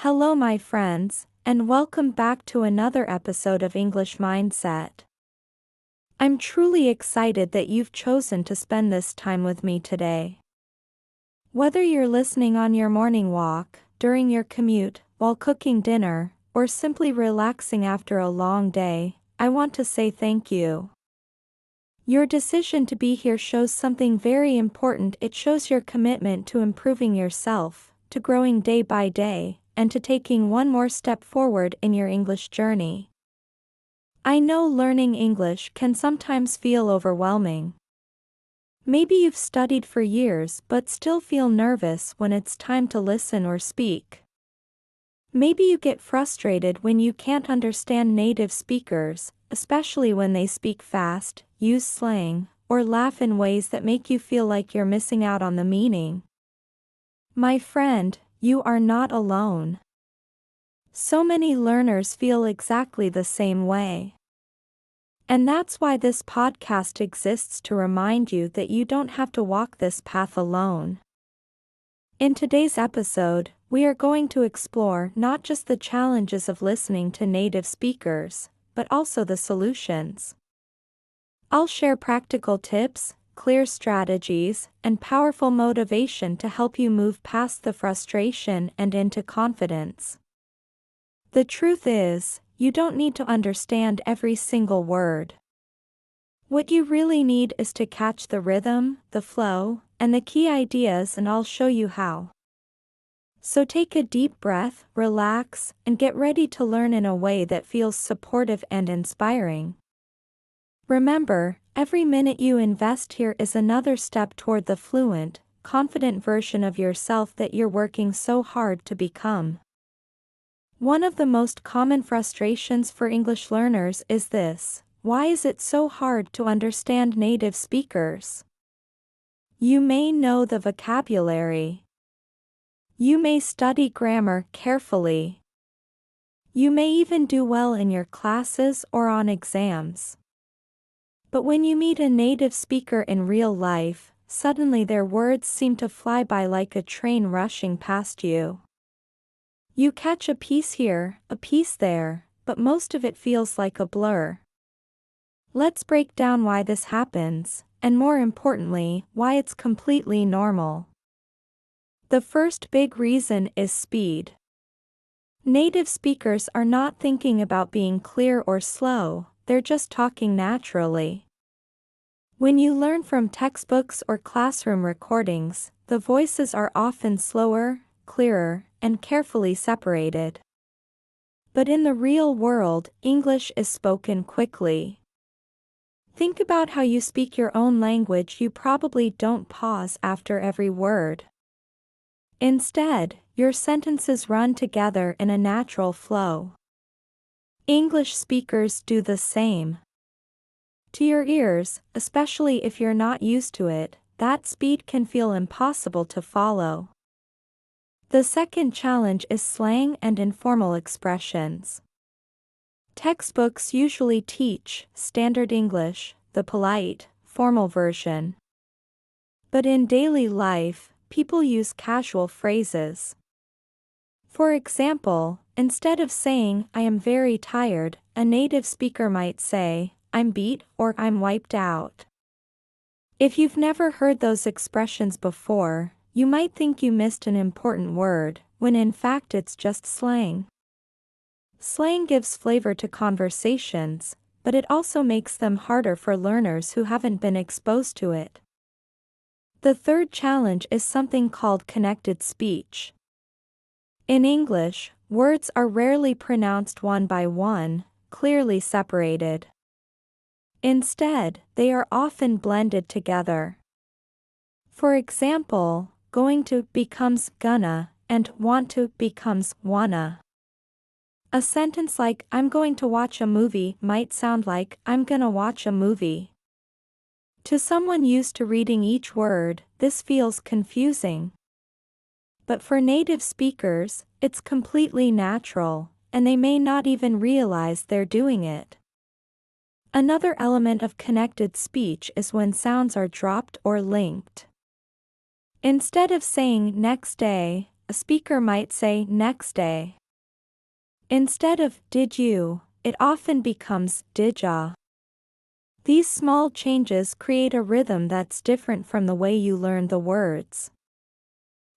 Hello, my friends, and welcome back to another episode of English Mindset. I'm truly excited that you've chosen to spend this time with me today. Whether you're listening on your morning walk, during your commute, while cooking dinner, or simply relaxing after a long day, I want to say thank you. Your decision to be here shows something very important. It shows your commitment to improving yourself, to growing day by day, and to taking one more step forward in your English journey. I know learning English can sometimes feel overwhelming. Maybe you've studied for years but still feel nervous when it's time to listen or speak. Maybe you get frustrated when you can't understand native speakers, especially when they speak fast, use slang, or laugh in ways that make you feel like you're missing out on the meaning. My friend, you are not alone. So many learners feel exactly the same way. And that's why this podcast exists, to remind you that you don't have to walk this path alone. In today's episode, we are going to explore not just the challenges of listening to native speakers, but also the solutions. I'll share practical tips, clear strategies, and powerful motivation to help you move past the frustration and into confidence. The truth is, you don't need to understand every single word. What you really need is to catch the rhythm, the flow, and the key ideas, and I'll show you how. So take a deep breath, relax, and get ready to learn in a way that feels supportive and inspiring. Remember, every minute you invest here is another step toward the fluent, confident version of yourself that you're working so hard to become. One of the most common frustrations for English learners is this: why is it so hard to understand native speakers? You may know the vocabulary. You may study grammar carefully. You may even do well in your classes or on exams. But when you meet a native speaker in real life, suddenly their words seem to fly by like a train rushing past you. You catch a piece here, a piece there, but most of it feels like a blur. Let's break down why this happens, and more importantly, why it's completely normal. The first big reason is speed. Native speakers are not thinking about being clear or slow, they're just talking naturally. When you learn from textbooks or classroom recordings, the voices are often slower, clearer, and carefully separated. But in the real world, English is spoken quickly. Think about how you speak your own language. You probably don't pause after every word. Instead, your sentences run together in a natural flow. English speakers do the same. To your ears, especially if you're not used to it, that speed can feel impossible to follow. The second challenge is slang and informal expressions. Textbooks usually teach standard English, the polite, formal version. But in daily life, people use casual phrases. For example, instead of saying, "I am very tired," a native speaker might say, "I'm beat," or "I'm wiped out." If you've never heard those expressions before, you might think you missed an important word, when in fact it's just slang. Slang gives flavor to conversations, but it also makes them harder for learners who haven't been exposed to it. The third challenge is something called connected speech. In English, words are rarely pronounced one by one, clearly separated. Instead, they are often blended together. For example, going to becomes gonna, and want to becomes wanna. A sentence like, "I'm going to watch a movie," might sound like, "I'm gonna watch a movie." To someone used to reading each word, this feels confusing. But for native speakers, it's completely natural, and they may not even realize they're doing it. Another element of connected speech is when sounds are dropped or linked. Instead of saying "next day," a speaker might say next day. Instead of did you, it often becomes did ya. These small changes create a rhythm that's different from the way you learn the words.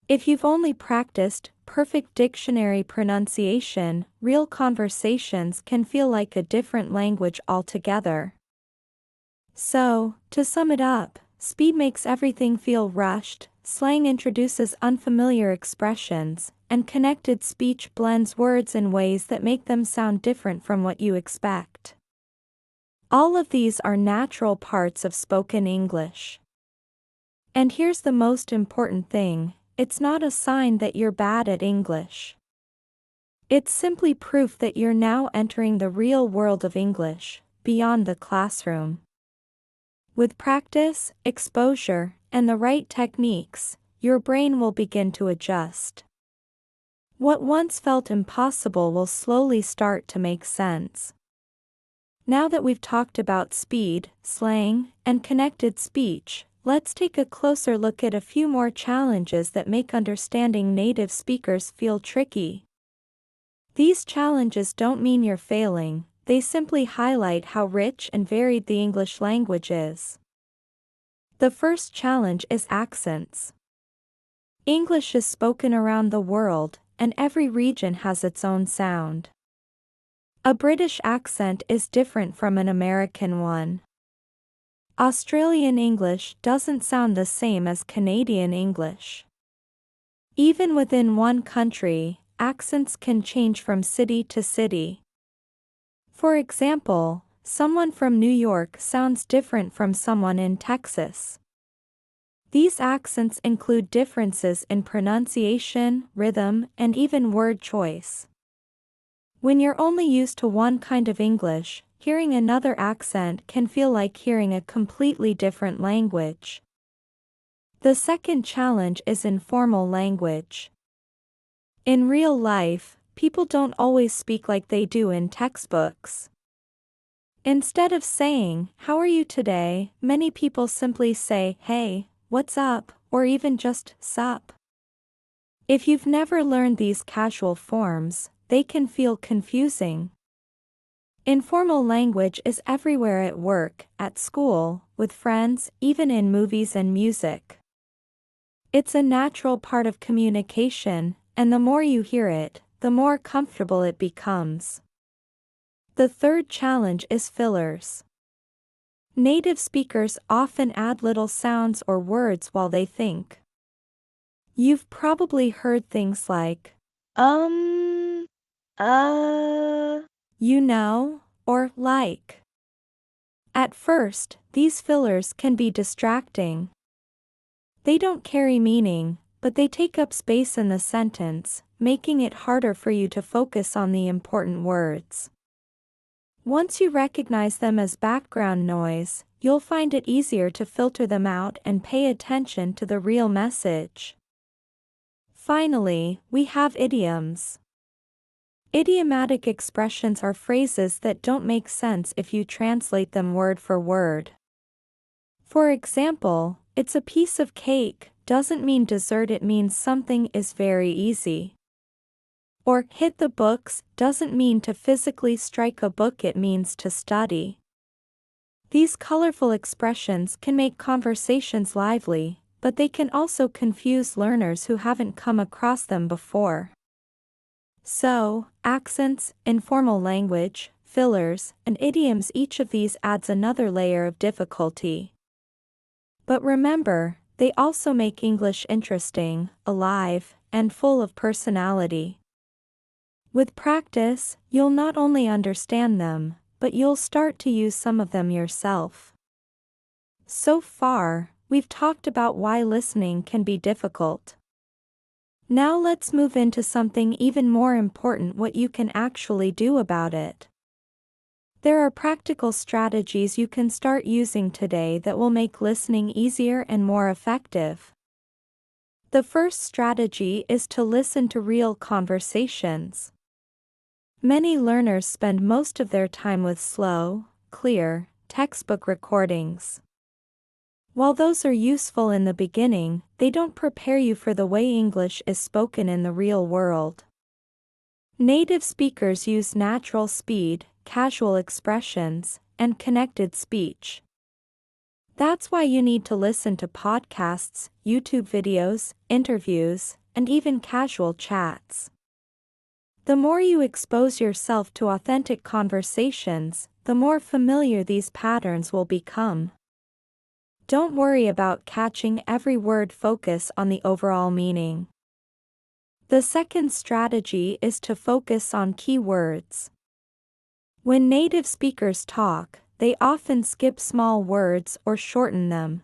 If you've only practiced perfect dictionary pronunciation, real conversations can feel like a different language altogether. So, to sum it up, speed makes everything feel rushed, slang introduces unfamiliar expressions, and connected speech blends words in ways that make them sound different from what you expect. All of these are natural parts of spoken English. And here's the most important thing. It's not a sign that you're bad at English. It's simply proof that you're now entering the real world of English, beyond the classroom. With practice, exposure, and the right techniques, your brain will begin to adjust. What once felt impossible will slowly start to make sense. Now that we've talked about speed, slang, and connected speech, let's take a closer look at a few more challenges that make understanding native speakers feel tricky. These challenges don't mean you're failing, they simply highlight how rich and varied the English language is. The first challenge is accents. English is spoken around the world, and every region has its own sound. A British accent is different from an American one. Australian English doesn't sound the same as Canadian English. Even within one country, accents can change from city to city. For example, someone from New York sounds different from someone in Texas. These accents include differences in pronunciation, rhythm, and even word choice. When you're only used to one kind of English, hearing another accent can feel like hearing a completely different language. The second challenge is informal language. In real life, people don't always speak like they do in textbooks. Instead of saying, "How are you today?" many people simply say, "Hey, what's up?" or even just, "Sup." If you've never learned these casual forms, they can feel confusing. Informal language is everywhere at work, at school, with friends, even in movies and music. It's a natural part of communication, and the more you hear it, the more comfortable it becomes. The third challenge is fillers. Native speakers often add little sounds or words while they think. You've probably heard things like, uh, or like. At first, these fillers can be distracting. They don't carry meaning, but they take up space in the sentence, making it harder for you to focus on the important words. Once you recognize them as background noise, you'll find it easier to filter them out and pay attention to the real message. Finally, we have idioms. Idiomatic expressions are phrases that don't make sense if you translate them word for word. For example, "It's a piece of cake" doesn't mean dessert, it means something is very easy. Or "hit the books" doesn't mean to physically strike a book, it means to study. These colorful expressions can make conversations lively, but they can also confuse learners who haven't come across them before. So, accents, informal language, fillers, and idioms, each of these adds another layer of difficulty. But remember, they also make English interesting, alive, and full of personality. With practice, you'll not only understand them, but you'll start to use some of them yourself. So far, we've talked about why listening can be difficult. Now let's move into something even more important: what you can actually do about it. There are practical strategies you can start using today that will make listening easier and more effective. The first strategy is to listen to real conversations. Many learners spend most of their time with slow, clear, textbook recordings. While those are useful in the beginning, they don't prepare you for the way English is spoken in the real world. Native speakers use natural speed, casual expressions, and connected speech. That's why you need to listen to podcasts, YouTube videos, interviews, and even casual chats. The more you expose yourself to authentic conversations, the more familiar these patterns will become. Don't worry about catching every word, focus on the overall meaning. The second strategy is to focus on key words. When native speakers talk, they often skip small words or shorten them.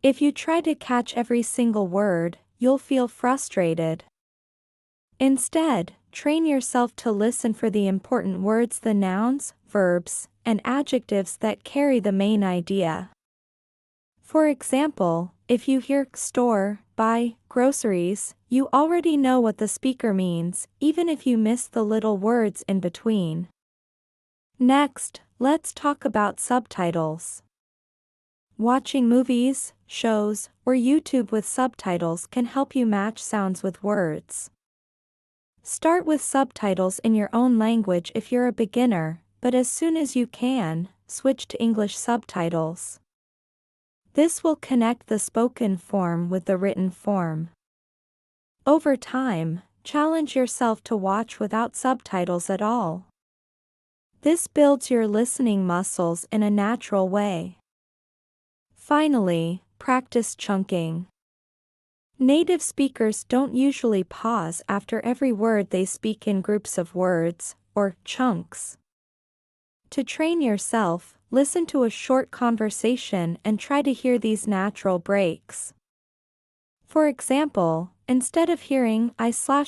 If you try to catch every single word, you'll feel frustrated. Instead, train yourself to listen for the important words, the nouns, verbs, and adjectives that carry the main idea. For example, if you hear store, buy, groceries, you already know what the speaker means, even if you miss the little words in between. Next, let's talk about subtitles. Watching movies, shows, or YouTube with subtitles can help you match sounds with words. Start with subtitles in your own language if you're a beginner, but as soon as you can, switch to English subtitles. This will connect the spoken form with the written form. Over time, challenge yourself to watch without subtitles at all. This builds your listening muscles in a natural way. Finally, practice chunking. Native speakers don't usually pause after every word. They speak in groups of words, or chunks. To train yourself, listen to a short conversation and try to hear these natural breaks. For example, instead of hearing I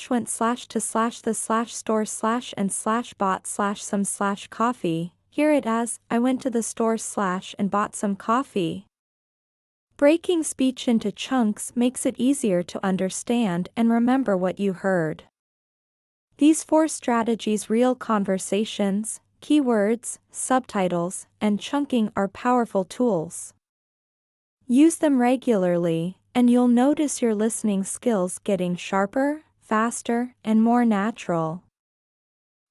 went to the store and bought some coffee, hear it as I went to the store and bought some coffee. Breaking speech into chunks makes it easier to understand and remember what you heard. These 4 strategies, real conversations, keywords, subtitles, and chunking, are powerful tools. Use them regularly, and you'll notice your listening skills getting sharper, faster, and more natural.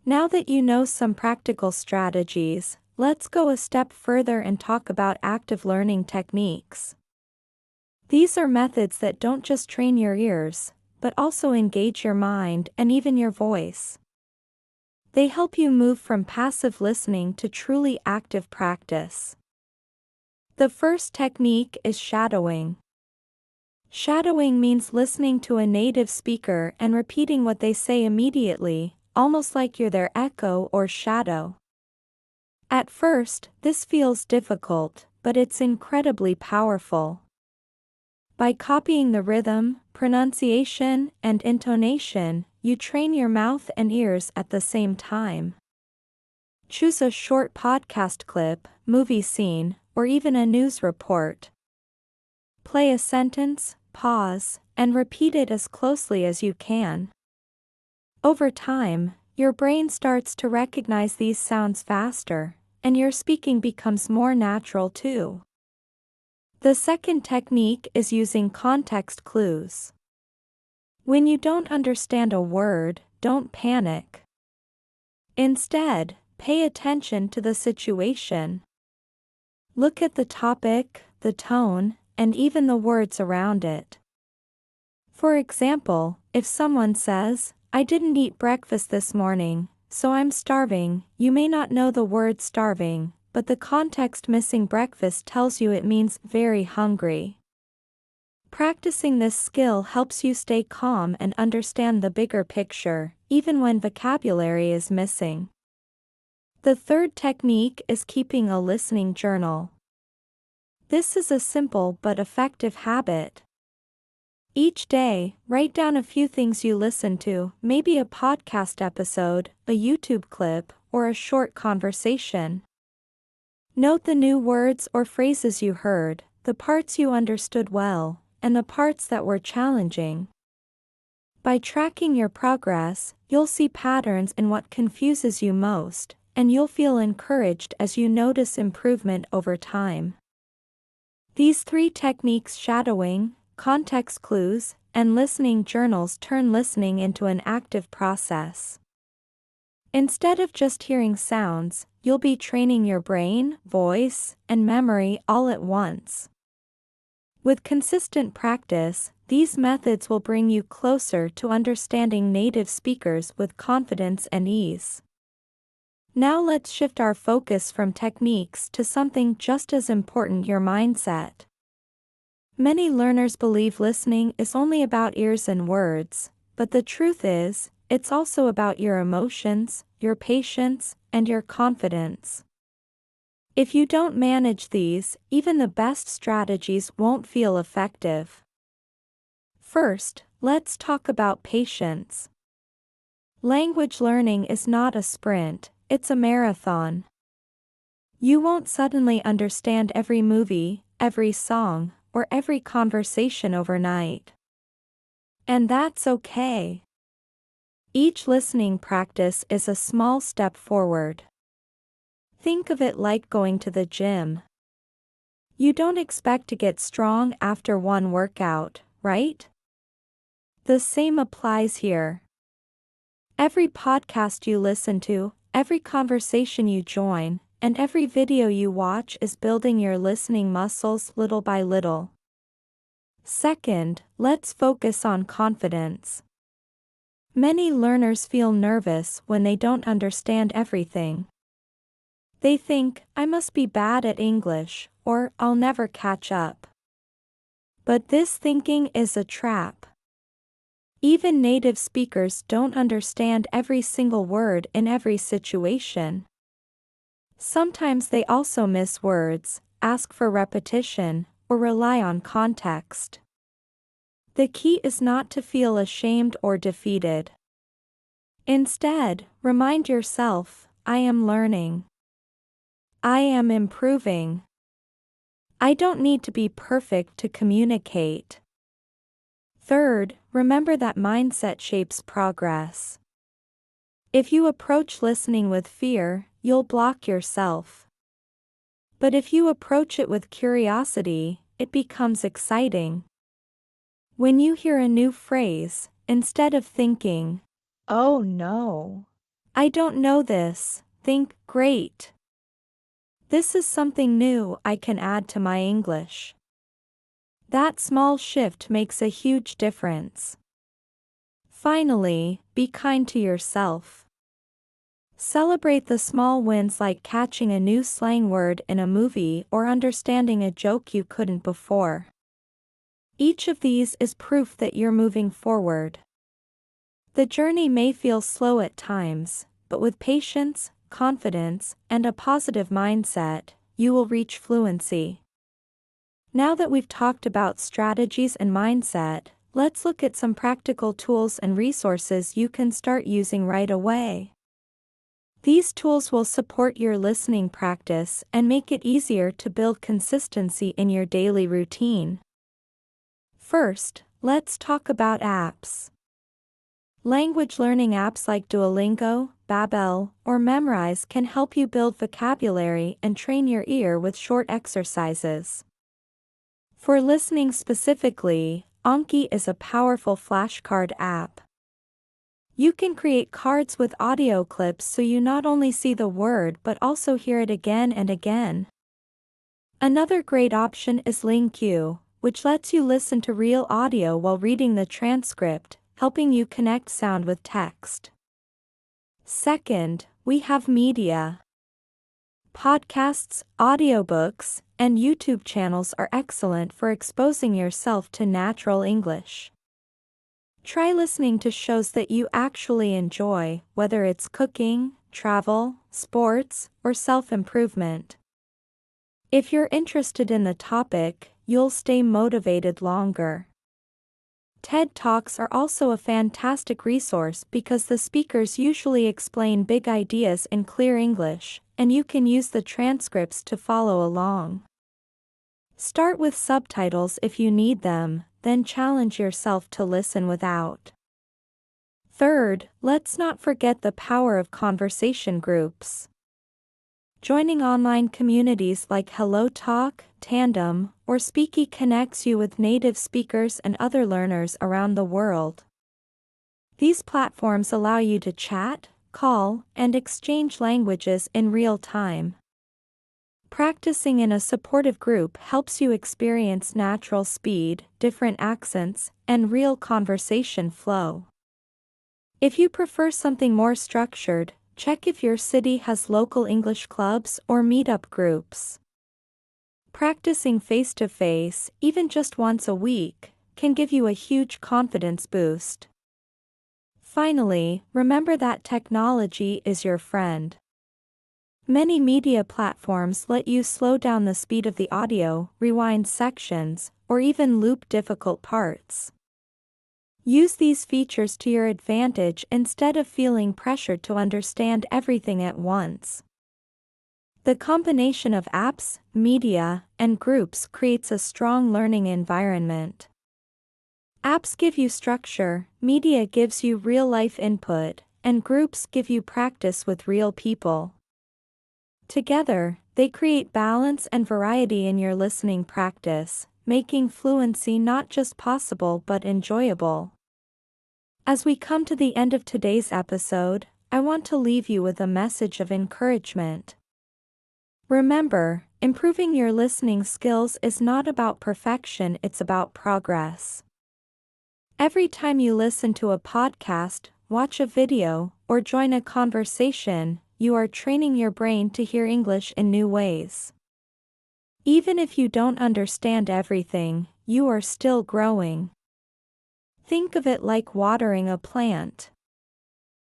Now that you know some practical strategies, let's go a step further and talk about active learning techniques. These are methods that don't just train your ears, but also engage your mind and even your voice. They help you move from passive listening to truly active practice. The first technique is shadowing. Shadowing means listening to a native speaker and repeating what they say immediately, almost like you're their echo or shadow. At first, this feels difficult, but it's incredibly powerful. By copying the rhythm, pronunciation, and intonation, you train your mouth and ears at the same time. Choose a short podcast clip, movie scene, or even a news report. Play a sentence, pause, and repeat it as closely as you can. Over time, your brain starts to recognize these sounds faster, and your speaking becomes more natural too. The second technique is using context clues. When you don't understand a word, don't panic. Instead, pay attention to the situation. Look at the topic, the tone, and even the words around it. For example, if someone says, I didn't eat breakfast this morning, so I'm starving, you may not know the word starving, but the context missing breakfast tells you it means very hungry. Practicing this skill helps you stay calm and understand the bigger picture, even when vocabulary is missing. The third technique is keeping a listening journal. This is a simple but effective habit. Each day, write down a few things you listen to, maybe a podcast episode, a YouTube clip, or a short conversation. Note the new words or phrases you heard, the parts you understood well, and the parts that were challenging. By tracking your progress, you'll see patterns in what confuses you most, and you'll feel encouraged as you notice improvement over time. These three techniques, shadowing, context clues, and listening journals, turn listening into an active process. Instead of just hearing sounds, you'll be training your brain, voice, and memory all at once. With consistent practice, these methods will bring you closer to understanding native speakers with confidence and ease. Now let's shift our focus from techniques to something just as important: your mindset. Many learners believe listening is only about ears and words, but the truth is, it's also about your emotions, your patience, and your confidence. If you don't manage these, even the best strategies won't feel effective. First, let's talk about patience. Language learning is not a sprint, it's a marathon. You won't suddenly understand every movie, every song, or every conversation overnight. And that's okay. Each listening practice is a small step forward. Think of it like going to the gym. You don't expect to get strong after one workout, right? The same applies here. Every podcast you listen to, every conversation you join, and every video you watch is building your listening muscles little by little. Second, let's focus on confidence. Many learners feel nervous when they don't understand everything. They think, I must be bad at English, or I'll never catch up. But this thinking is a trap. Even native speakers don't understand every single word in every situation. Sometimes they also miss words, ask for repetition, or rely on context. The key is not to feel ashamed or defeated. Instead, remind yourself, I am learning. I am improving. I don't need to be perfect to communicate. Third, remember that mindset shapes progress. If you approach listening with fear, you'll block yourself. But if you approach it with curiosity, it becomes exciting. When you hear a new phrase, instead of thinking, oh no, I don't know this, think, great. This is something new I can add to my English. That small shift makes a huge difference. Finally, be kind to yourself. Celebrate the small wins, like catching a new slang word in a movie or understanding a joke you couldn't before. Each of these is proof that you're moving forward. The journey may feel slow at times, but with patience, confidence, and a positive mindset, you will reach fluency. Now that we've talked about strategies and mindset, let's look at some practical tools and resources you can start using right away. These tools will support your listening practice and make it easier to build consistency in your daily routine. First, let's talk about apps. Language learning apps like Duolingo, Babbel, or Memrise can help you build vocabulary and train your ear with short exercises. For listening specifically, Anki is a powerful flashcard app. You can create cards with audio clips so you not only see the word but also hear it again and again. Another great option is LingQ, which lets you listen to real audio while reading the transcript, helping you connect sound with text. Second, we have media. Podcasts, audiobooks, and YouTube channels are excellent for exposing yourself to natural English. Try listening to shows that you actually enjoy, whether it's cooking, travel, sports, or self-improvement. If you're interested in the topic, you'll stay motivated longer. TED Talks are also a fantastic resource because the speakers usually explain big ideas in clear English, and you can use the transcripts to follow along. Start with subtitles if you need them, then challenge yourself to listen without. Third, let's not forget the power of conversation groups. Joining online communities like HelloTalk, Tandem, or Speaky connects you with native speakers and other learners around the world. These platforms allow you to chat, call, and exchange languages in real time. Practicing in a supportive group helps you experience natural speed, different accents, and real conversation flow. If you prefer something more structured, check if your city has local English clubs or meetup groups. Practicing face-to-face, even just once a week, can give you a huge confidence boost. Finally, remember that technology is your friend. Many media platforms let you slow down the speed of the audio, rewind sections, or even loop difficult parts. Use these features to your advantage instead of feeling pressured to understand everything at once. The combination of apps, media, and groups creates a strong learning environment. Apps give you structure, media gives you real-life input, and groups give you practice with real people. Together, they create balance and variety in your listening practice, making fluency not just possible but enjoyable. As we come to the end of today's episode, I want to leave you with a message of encouragement. Remember, improving your listening skills is not about perfection, it's about progress. Every time you listen to a podcast, watch a video, or join a conversation, you are training your brain to hear English in new ways. Even if you don't understand everything, you are still growing. Think of it like watering a plant.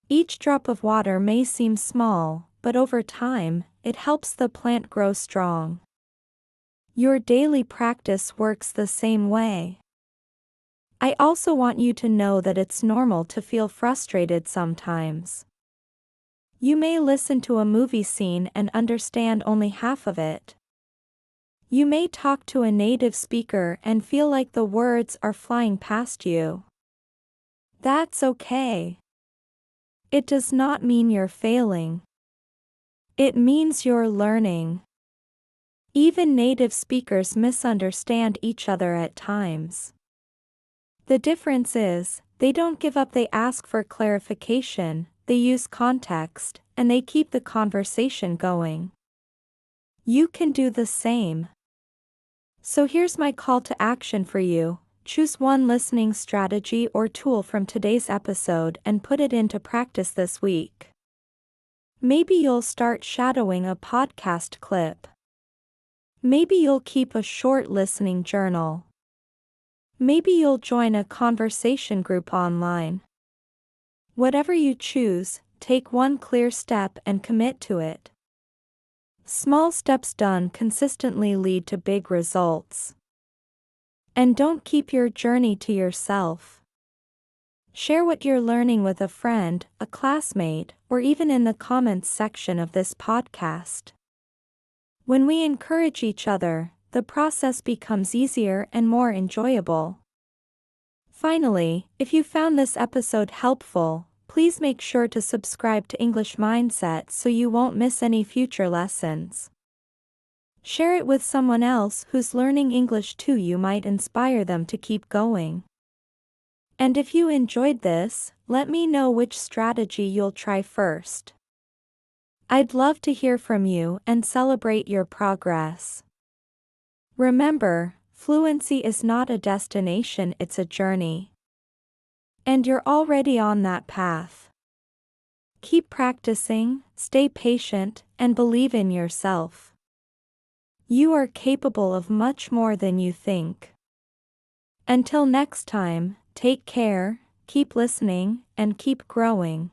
Each drop of water may seem small, but over time, it helps the plant grow strong. Your daily practice works the same way. I also want you to know that it's normal to feel frustrated sometimes. You may listen to a movie scene and understand only half of it. You may talk to a native speaker and feel like the words are flying past you. That's okay. It does not mean you're failing. It means you're learning. Even native speakers misunderstand each other at times. The difference is, they don't give up, they ask for clarification, they use context, and they keep the conversation going. You can do the same. So here's my call to action for you. Choose one listening strategy or tool from today's episode and put it into practice this week. Maybe you'll start shadowing a podcast clip. Maybe you'll keep a short listening journal. Maybe you'll join a conversation group online. Whatever you choose, take one clear step and commit to it. Small steps done consistently lead to big results. And don't keep your journey to yourself. Share what you're learning with a friend, a classmate, or even in the comments section of this podcast. When we encourage each other, the process becomes easier and more enjoyable. Finally, if you found this episode helpful, please make sure to subscribe to English Mindset so you won't miss any future lessons. Share it with someone else who's learning English too, you might inspire them to keep going. And if you enjoyed this, let me know which strategy you'll try first. I'd love to hear from you and celebrate your progress. Remember, fluency is not a destination, it's a journey. And you're already on that path. Keep practicing, stay patient, and believe in yourself. You are capable of much more than you think. Until next time, take care, keep listening, and keep growing.